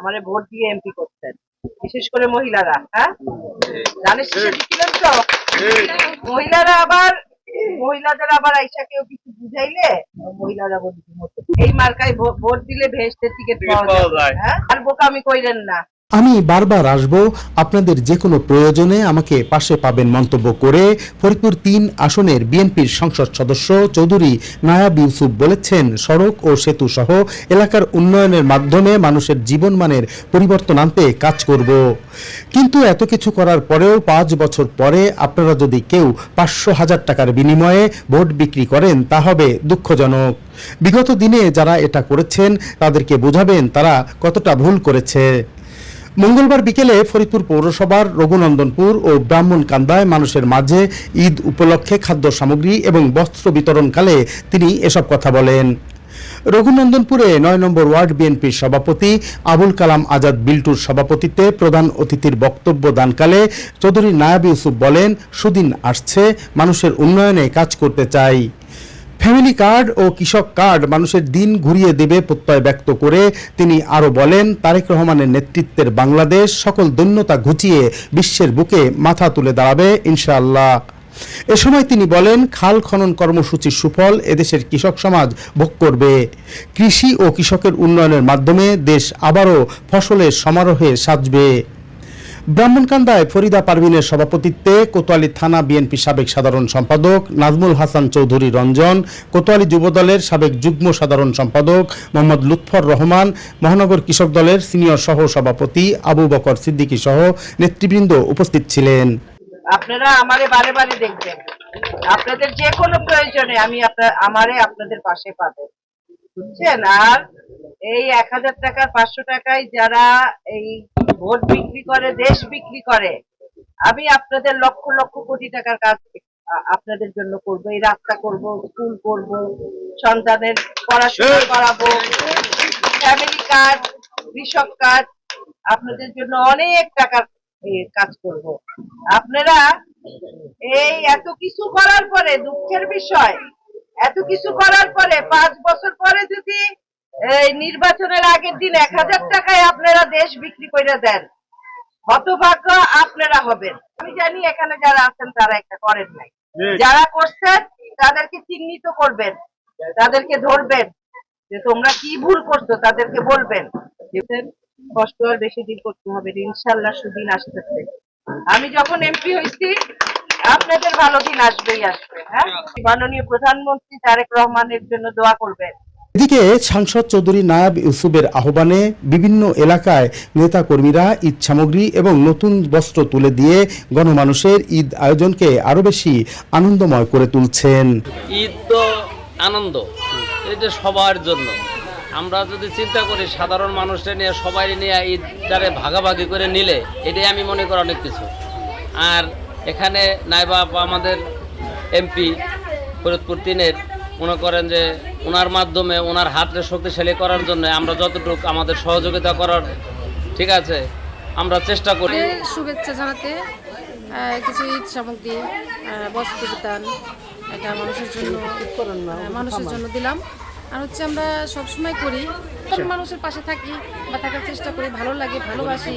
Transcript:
আমারে ভোট দিয়ে এমপি করছেন, বিশেষ করে মহিলারা। হ্যাঁ, জানিস দিচ্ছিলেন তো মহিলাদের আবার আইসা কেউ কিছু বুঝাইলে মহিলারা এই মার্কায় ভোট দিলে ভেস্টের টিকিট পাওয়া যায়। হ্যাঁ, আর বোকামি কইরেন না। আমি বারবার আসব, আপনাদের যে কোনো প্রয়োজনে আমাকে পাশে পাবেন মন্তব্য করে ফরিদপুর ৩ আসনের বিএনপির সংসদ সদস্য চৌধুরী নায়াব ইউসুফ বলেছেন, সড়ক ও সেতু সহ এলাকার উন্নয়নের মাধ্যমে মানুষের জীবনমানের পরিবর্তন আনতে কাজ করব। কিন্তু এত কিছু করার পরেও ৫ বছর পরে আপনারা যদি কেউ ৫০০,০০০ টাকার বিনিময়ে ভোট বিক্রি করেন তা হবে দুঃখজনক। বিগত দিনে যারা এটা করেছেন তাদেরকে বোঝাবেন তারা কতটা ভুল করেছে। মঙ্গলবার বিকেলে ফরিদপুর পৌরসভার রঘুনন্দনপুর ও ব্রাহ্মণকান্দায় মানুষের মাঝে ঈদ উপলক্ষে খাদ্য সামগ্রী এবং বস্ত্র বিতরণকালে তিনি এসব কথা বলেন। রঘুনন্দনপুরে ৯ নম্বর ওয়ার্ড বিএনপির সভাপতি আবুল কালাম আজাদ বিল্টুর সভাপতিত্বে প্রধান অতিথির বক্তব্য দানকালে চৌধুরী নায়াব ইউসুফ বলেন, সুদিন আসছে, মানুষের উন্নয়নে কাজ করতে চাই। ফ্যামিলি কার্ড ও কৃষক কার্ড মানুষের দিন ঘুরিয়ে দেবে প্রত্যয় ব্যক্ত করে তিনি আরও বলেন, তারেক রহমানের নেতৃত্বের বাংলাদেশ সকল দৈন্যতা ঘুচিয়ে বিশ্বের বুকে মাথা তুলে দাঁড়াবে ইনশাআল্লাহ। এ সময় তিনি বলেন, খাল খনন কর্মসূচির সুফল এদেশের কৃষক সমাজ ভোগ করবে। কৃষি ও কৃষকের উন্নয়নের মাধ্যমে দেশ আবারও ফসলের সমারোহে সাজবে। ব্রাহ্মণকান্দায় ফরিদা পারভিনের সভাপতিত্বে কোতোয়ালী থানা বিএনপি সাবেক সাধারণ সম্পাদক নাজমুল হাসান চৌধুরী রঞ্জন, কোতোয়ালী যুবদলের সাবেক যুগ্ম সাধারণ সম্পাদক মোহাম্মদ লুৎফর রহমান, মহানগর কৃষক দলের সিনিয়র সহ সভাপতি আবু বকর সিদ্দিকী সহ নেতৃবৃন্দ উপস্থিত ছিলেন। আপনারা আমারে বারে বারে দেখবেন, আপনাদের যে কোনো প্রয়োজনে আমি আপনাদের পাশে পাবেন, বুঝছেন? আর এই ১,০০০ টাকার ৫০০ টাকায় যারা এই ভোট বিক্রি করে, দেশ বিক্রি করে, আমি আপনাদের লক্ষ লক্ষ কোটি টাকার কাজ আপনাদের জন্য করব। এই রাস্তা করব, স্কুল করব, সন্তানের পড়াশোনা করাবো, ফ্যামিলি কার্ড, কৃষক কার্ড, আপনাদের জন্য অনেক টাকার কাজ করব। আপনারা এই এত কিছু করার পরে, দুঃখের বিষয়, এত কিছু করার পরে ৫ বছর পরে যদি নির্বাচনের আগের দিন ১,০০০ টাকায় আপনারা দেশ বিক্রি করে দেন, হতভাগ্য আপনারা হবেন। আমি জানি এখানে যারা আছেন তারা একটা করেন নাই, যারা করছেন তাদেরকে চিহ্নিত করবেন, তাদেরকে ধরবেন যে তোমরা কি ভুল করছো, তাদেরকে বলবেন। কষ্ট আর বেশি দিন করতে হবে, ইনশাল্লাহ সুদিন আসতেছে। আমি যখন এমপি হয়েছি আপনাদের ভালো দিন আসবেই আসবে। হ্যাঁ, মাননীয় প্রধানমন্ত্রী তারেক রহমানের জন্য দোয়া করবেন। এদিকে সাংসদ চৌধুরী নায়াব ইউসুফের আহ্বানে বিভিন্ন এলাকায় নেতাকর্মীরা ঈদ সামগ্রী এবং নতুন বস্ত্র তুলে দিয়ে গণমানুষের ঈদ আয়োজনকে আরো বেশি আনন্দময় করে তুলছেন। ঈদ তো আনন্দ, এটা সবার জন্য। আমরা যদি চিন্তা করি সাধারণ মানুষরা নিয়ে, সবাই নিয়ে ঈদটারে ভাগাভাগি করে নিলে, এটাই আমি মনে করি অনেক কিছু। আর এখানে নাইবা আমাদের এমপি ফরিদপুর ৩-এর মনে করেন যে ওনার মাধ্যমে ওনার হাতকে শক্তিশালী করার জন্য আমরা যতটুকু আমাদের সহযোগিতা করার, ঠিক আছে, আমরা চেষ্টা করি। শুভেচ্ছা জানাতে কিছু ঈদ সামগ্রী, বস্ত্র বিতান, এটা মানুষের জন্য দিলাম। আর হচ্ছে আমরা সবসময় করি, মানুষের পাশে থাকি বা থাকার চেষ্টা করি, ভালো লাগে, ভালোবাসি।